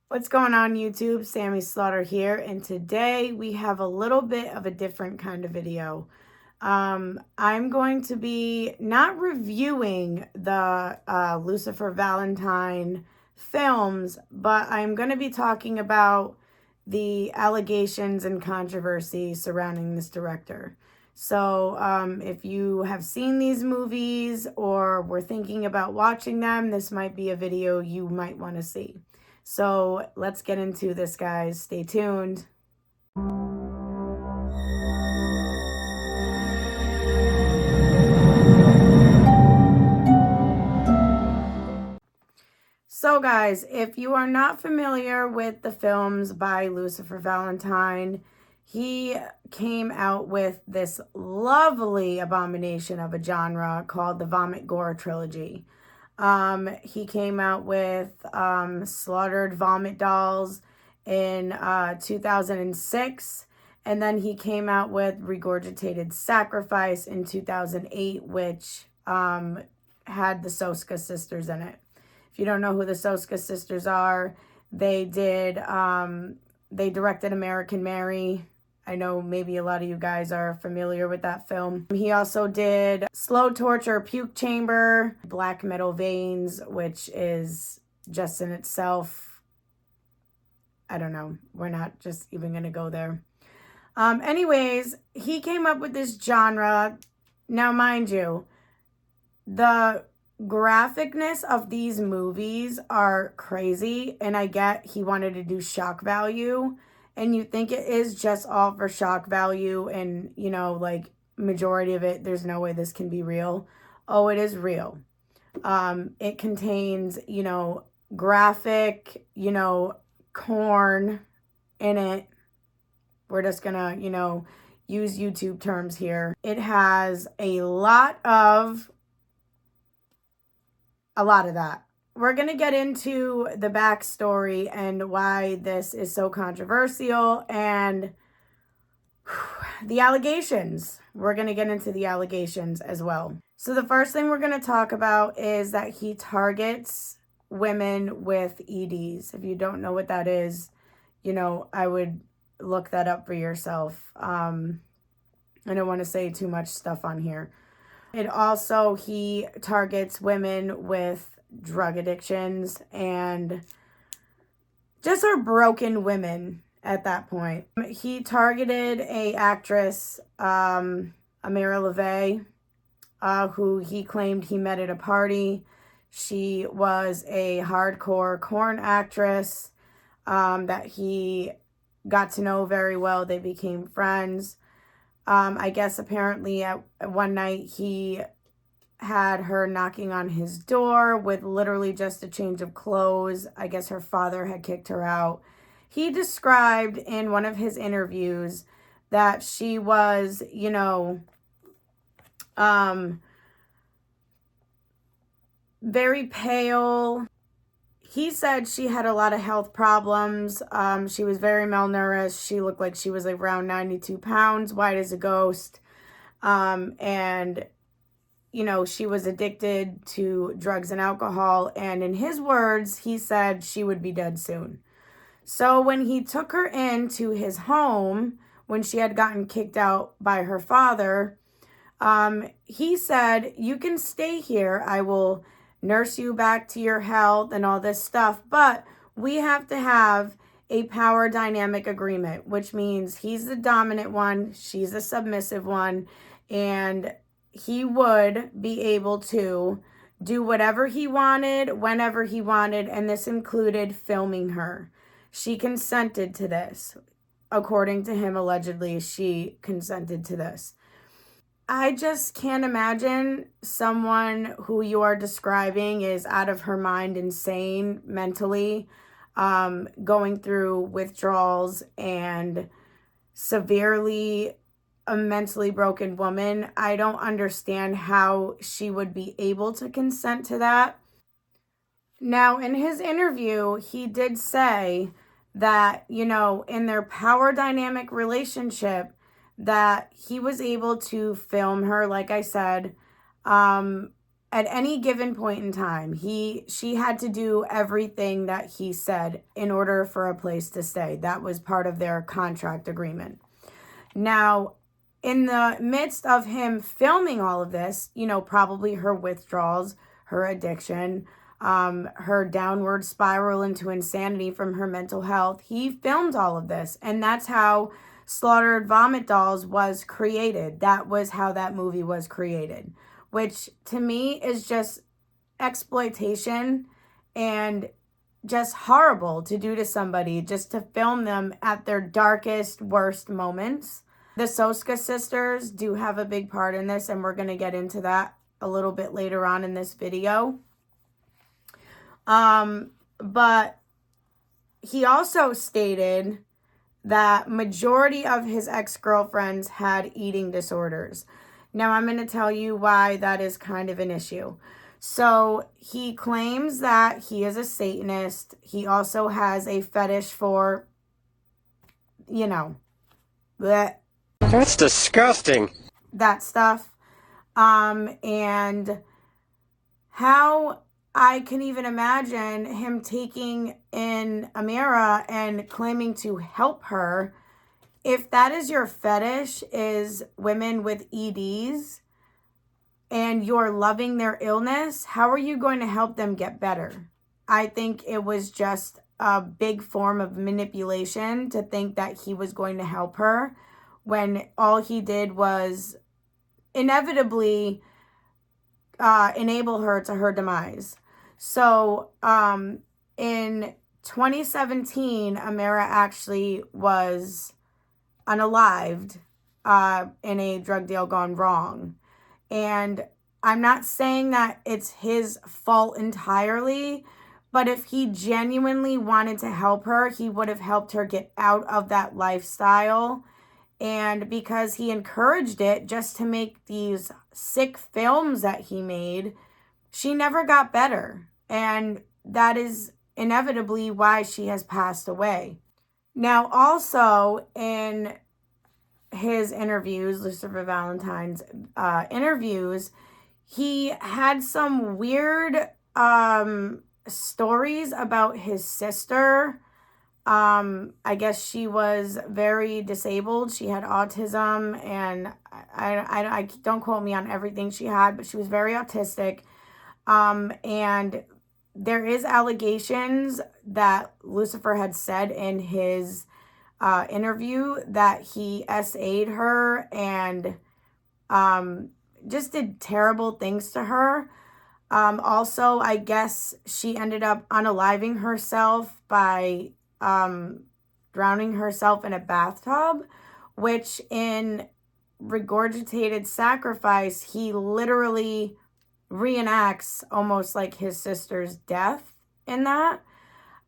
What's going on YouTube? Sammy Slaughter here, and today we have a little bit of a different kind of video. I'm going to be not reviewing the Lucifer Valentine films, but I'm going to be talking about the allegations and controversy surrounding this director. So if you have seen these movies or were thinking about watching them, this might be a video you might want to see. So let's get into this, guys. Stay tuned. So guys, if you are not familiar with the films by Lucifer Valentine, he came out with this lovely abomination of a genre called the Vomit Gore trilogy. He came out with Slaughtered Vomit Dolls in 2006, and then he came out with Regurgitated Sacrifice in 2008, which had the Sosa sisters in it. If you don't know who the Sosa sisters are, they directed American Mary. I know maybe a lot of you guys are familiar with that film. He also did Slow Torture, Puke Chamber, Black Metal Veins, which is just in itself, I don't know. We're not just even going to go there. Anyways, he came up with this genre. Now, mind you, the graphicness of these movies are crazy, and I get he wanted to do shock value, and you think it is just all for shock value, and you know, like, majority of it, there's no way this can be real. Oh, it is real. It contains, you know, graphic, you know, corn in it. We're just gonna, you know, use YouTube terms here. It has a lot of that. We're going to get into the backstory and why this is so controversial and the allegations. We're going to get into the allegations as well. So the first thing we're going to talk about is that he targets women with EDs. If you don't know what that is, you know, I would look that up for yourself. I don't want to say too much stuff on here. It also, he targets women with drug addictions and just are broken women at that point. He targeted a actress, Amira Lee, who he claimed he met at a party. She was a hardcore corn actress that he got to know very well. They became friends. I guess apparently at one night he had her knocking on his door with literally just a change of clothes. I guess her father had kicked her out. He described in one of his interviews that she was, you know, very pale. He said she had a lot of health problems. She was very malnourished. She looked like she was like around 92 pounds, white as a ghost. And, you know, she was addicted to drugs and alcohol. And in his words, he said she would be dead soon. So when he took her into his home, when she had gotten kicked out by her father, he said, "You can stay here. I will nurse you back to your health and all this stuff, but we have to have a power dynamic agreement," which means he's the dominant one, she's the submissive one, and he would be able to do whatever he wanted, whenever he wanted, and this included filming her. She consented to this. According to him, allegedly, she consented to this. I just can't imagine someone who you are describing is out of her mind, insane mentally, going through withdrawals and severely a mentally broken woman. I don't understand how she would be able to consent to that. Now, in his interview, he did say that, you know, in their power dynamic relationship, that he was able to film her, like I said, at any given point in time, she had to do everything that he said in order for a place to stay. That was part of their contract agreement. Now, in the midst of him filming all of this, you know, probably her withdrawals, her addiction, her downward spiral into insanity from her mental health, he filmed all of this. And that's how Slaughtered Vomit Dolls was created. That was how that movie was created, which to me is just exploitation and just horrible to do to somebody, just to film them at their darkest, worst moments. The Sosa sisters do have a big part in this, and we're going to get into that a little bit later on in this video. But he also stated that majority of his ex-girlfriends had eating disorders. Now, I'm going to tell you why that is kind of an issue. So he claims that he is a Satanist. He also has a fetish for, you know, that's disgusting. That stuff. And how I can even imagine him taking in Amira and claiming to help her. If that is your fetish, is women with EDs, and you're loving their illness, how are you going to help them get better? I think it was just a big form of manipulation to think that he was going to help her when all he did was inevitably enable her to her demise. So in 2017, Amira actually was unalived in a drug deal gone wrong. And I'm not saying that it's his fault entirely, but if he genuinely wanted to help her, he would have helped her get out of that lifestyle. And because he encouraged it just to make these sick films that he made, she never got better. And that is inevitably why she has passed away. Now, also in his interviews, Lucifer Valentine's interviews, he had some weird stories about his sister. I guess she was very disabled. She had autism, and I don't quote me on everything she had, but she was very autistic. And there is allegations that Lucifer had said in his interview that he SA'd her and just did terrible things to her. Also, I guess she ended up unaliving herself by drowning herself in a bathtub, which in Regurgitated Sacrifice, he literally reenacts almost like his sister's death in that.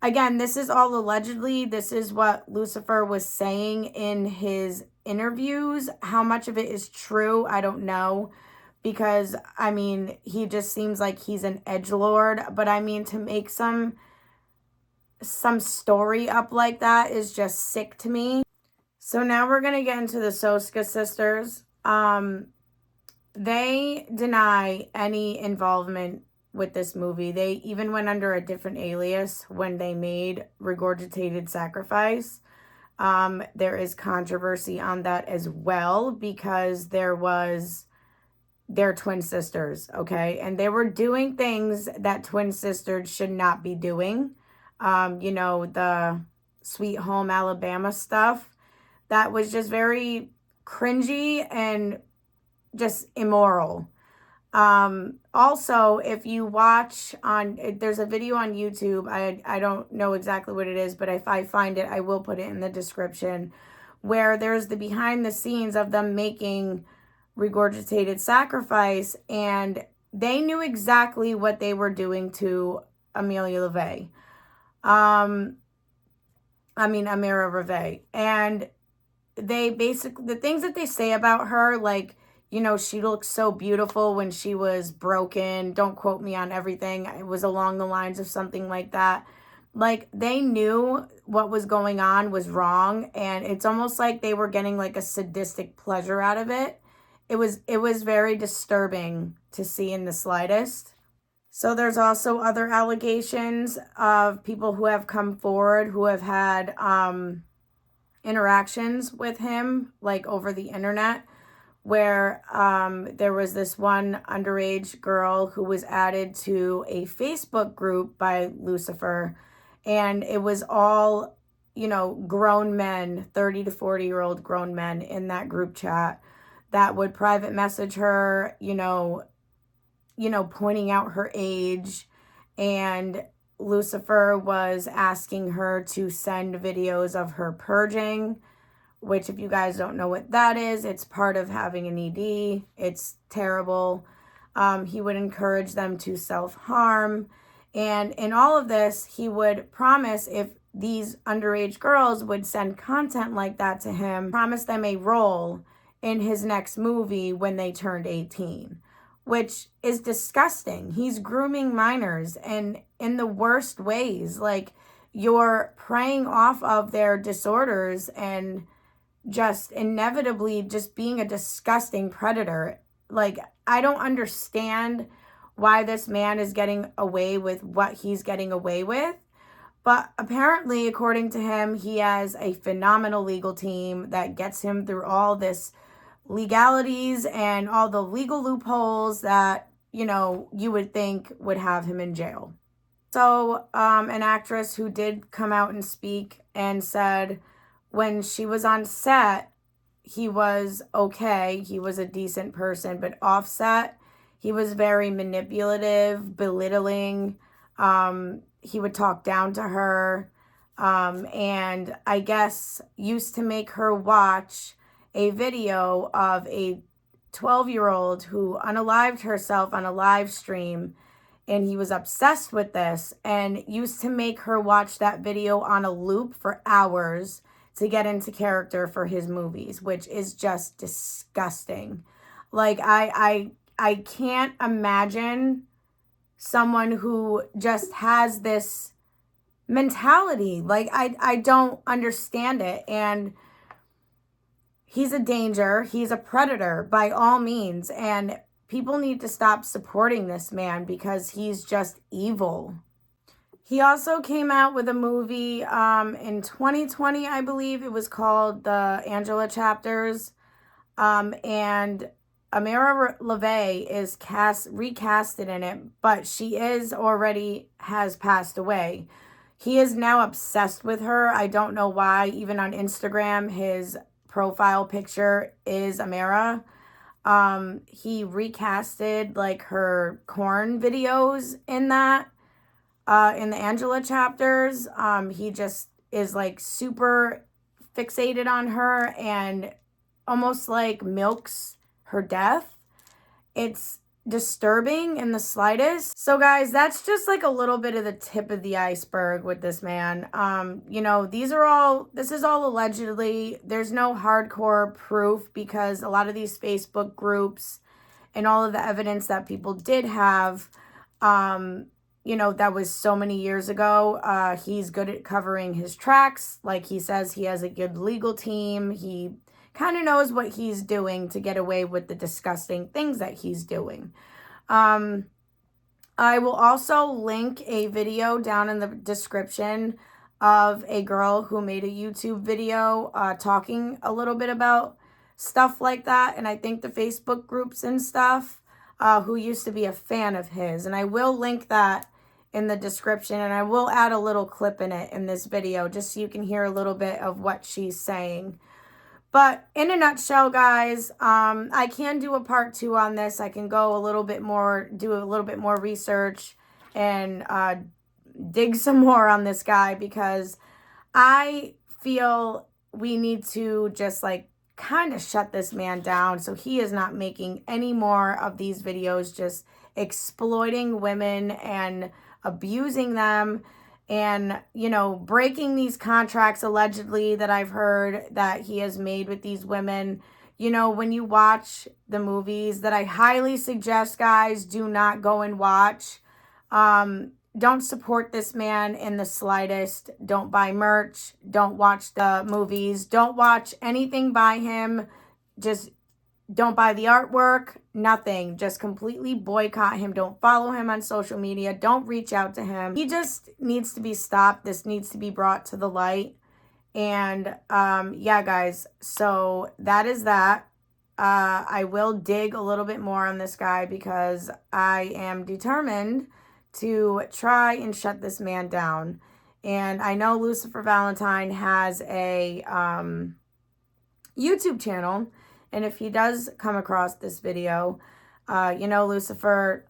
Again, this is all allegedly. This is what Lucifer was saying in his interviews. How much of it is true, I don't know. Because, I mean, he just seems like he's an edgelord. But, I mean, to make some story up like that is just sick to me. So, now we're going to get into the Sosa sisters. They deny any involvement with this movie. They even went under a different alias when they made Regurgitated Sacrifice. There is controversy on that as well because they're twin sisters, okay? And they were doing things that twin sisters should not be doing. You know, the Sweet Home Alabama stuff. That was just very cringy and just immoral. Also, if you watch there's a video on YouTube, I don't know exactly what it is, but if I find it, I will put it in the description, where there's the behind the scenes of them making Regurgitated Sacrifice, and they knew exactly what they were doing to Amira Lee. And they basically, the things that they say about her, like, you know, she looked so beautiful when she was broken. Don't quote me on everything. It was along the lines of something like that. Like, they knew what was going on was wrong, and it's almost like they were getting like a sadistic pleasure out of it. It was very disturbing to see in the slightest. So there's also other allegations of people who have come forward who have had interactions with him, like over the internet, where there was this one underage girl who was added to a Facebook group by Lucifer, and it was all, grown men, 30 to 40-year-old grown men in that group chat that would private message her, pointing out her age, and Lucifer was asking her to send videos of her purging, which, if you guys don't know what that is, it's part of having an ED. It's terrible. He would encourage them to self-harm. And in all of this, he would promise, if these underage girls would send content like that to him, promise them a role in his next movie when they turned 18, which is disgusting. He's grooming minors, and in the worst ways. Like, you're preying off of their disorders and just inevitably just being a disgusting predator. Like, I don't understand why this man is getting away with what he's getting away with. But apparently, according to him, he has a phenomenal legal team that gets him through all this legalities and all the legal loopholes that, you would think would have him in jail. So, an actress who did come out and speak and said when she was on set, he was okay. He was a decent person, but offset, he was very manipulative, belittling. He would talk down to her, and I guess used to make her watch a video of a 12-year-old who unalived herself on a live stream, and he was obsessed with this and used to make her watch that video on a loop for hours to get into character for his movies, which is just disgusting. Like, I can't imagine someone who just has this mentality. Like, I don't understand it. And he's a danger. He's a predator by all means. And people need to stop supporting this man because he's just evil. He also came out with a movie in 2020, I believe. It was called The Angela Chapters. And Amira Lee is recasted in it, but she has passed away. He is now obsessed with her. I don't know why. Even on Instagram, his profile picture is Amira. He recasted like her corn videos in that. In the Angela chapters, he just is like super fixated on her and almost like milks her death. It's disturbing in the slightest. So guys, that's just like a little bit of the tip of the iceberg with this man. This is all allegedly. There's no hardcore proof because a lot of these Facebook groups and all of the evidence that people did have, that was so many years ago. He's good at covering his tracks. Like he says, he has a good legal team. He kind of knows what he's doing to get away with the disgusting things that he's doing. I will also link a video down in the description of a girl who made a YouTube video talking a little bit about stuff like that. And I think the Facebook groups and stuff, who used to be a fan of his. And I will link that in the description, and I will add a little clip in it in this video just so you can hear a little bit of what she's saying. But in a nutshell, guys, I can do a part 2 on this. I can go do a little bit more research and dig some more on this guy because I feel we need to just like kind of shut this man down so he is not making any more of these videos just exploiting women and abusing them and, breaking these contracts allegedly that I've heard that he has made with these women. When you watch the movies that I highly suggest, guys, do not go and watch. Don't support this man in the slightest. Don't buy merch. Don't watch the movies. Don't watch anything by him. Just don't buy the artwork, nothing. Just completely boycott him. Don't follow him on social media. Don't reach out to him. He just needs to be stopped. This needs to be brought to the light. And yeah, guys, so that is that. I will dig a little bit more on this guy because I am determined to try and shut this man down. And I know Lucifer Valentine has a YouTube channel. And if he does come across this video, you know, Lucifer,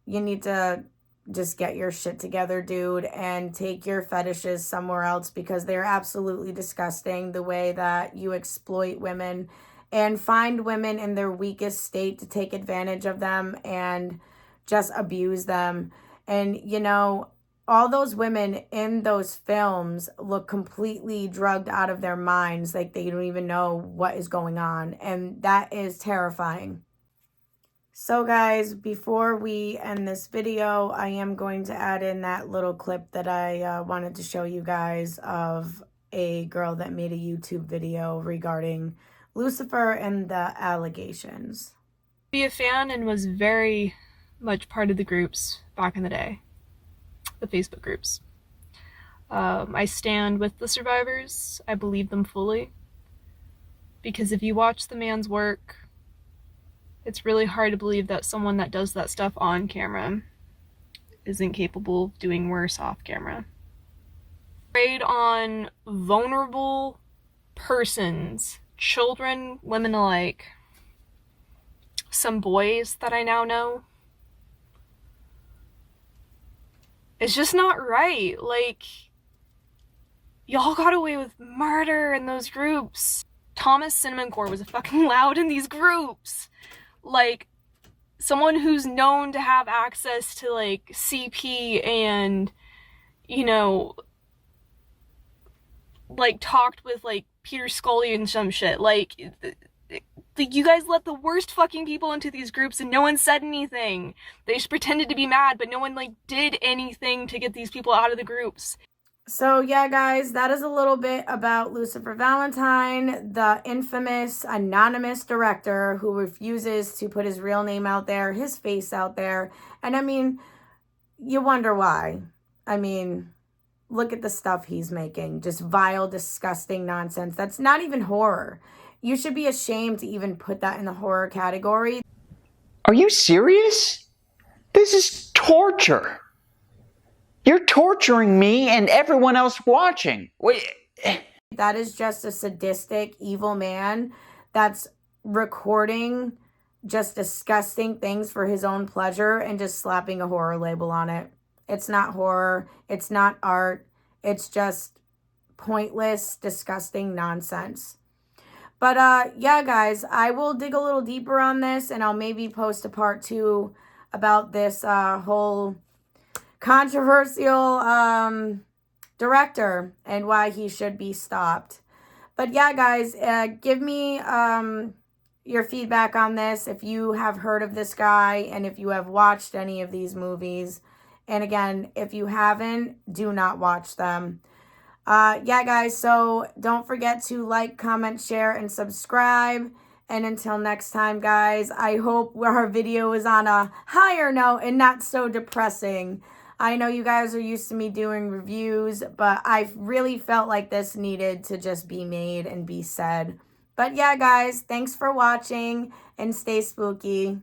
you need to just get your shit together, dude, and take your fetishes somewhere else, because they're absolutely disgusting the way that you exploit women and find women in their weakest state to take advantage of them and just abuse them. And, you know, all those women in those films look completely drugged out of their minds, like they don't even know what is going on, and that is terrifying. So guys, before we end this video, I am going to add in that little clip that I wanted to show you guys of a girl that made a YouTube video regarding Lucifer and the allegations. Be a fan and was very much part of the groups back in the day, the Facebook groups. I stand with the survivors. I believe them fully. Because if you watch the man's work, it's really hard to believe that someone that does that stuff on camera isn't capable of doing worse off camera. Preyed on vulnerable persons, children, women alike. Some boys that I now know. It's just not right. Like, y'all got away with murder in those groups. Thomas Cinnamon Core was fucking loud in these groups. Like, someone who's known to have access to, like, CP and, you know, like, talked with, like, Peter Scully and some shit. Like, you guys let the worst fucking people into these groups and no one said anything. They just pretended to be mad, but no one, like, did anything to get these people out of the groups. So yeah, guys, that is a little bit about Lucifer Valentine, the infamous anonymous director who refuses to put his real name out there, his face out there. And I mean, you wonder why. I mean, look at the stuff he's making. Just vile, disgusting nonsense. That's not even horror. You should be ashamed to even put that in the horror category. Are you serious? This is torture. You're torturing me and everyone else watching. Wait. That is just a sadistic, evil man that's recording just disgusting things for his own pleasure and just slapping a horror label on it. It's not horror. It's not art. It's just pointless, disgusting nonsense. But yeah, guys, I will dig a little deeper on this, and I'll maybe post a part 2 about this whole controversial director and why he should be stopped. But yeah, guys, give me your feedback on this if you have heard of this guy and if you have watched any of these movies. And again, if you haven't, do not watch them. Yeah, guys, so don't forget to like, comment, share, and subscribe. And until next time, guys, I hope our video is on a higher note and not so depressing. I know you guys are used to me doing reviews, but I really felt like this needed to just be made and be said. But yeah, guys, thanks for watching and stay spooky.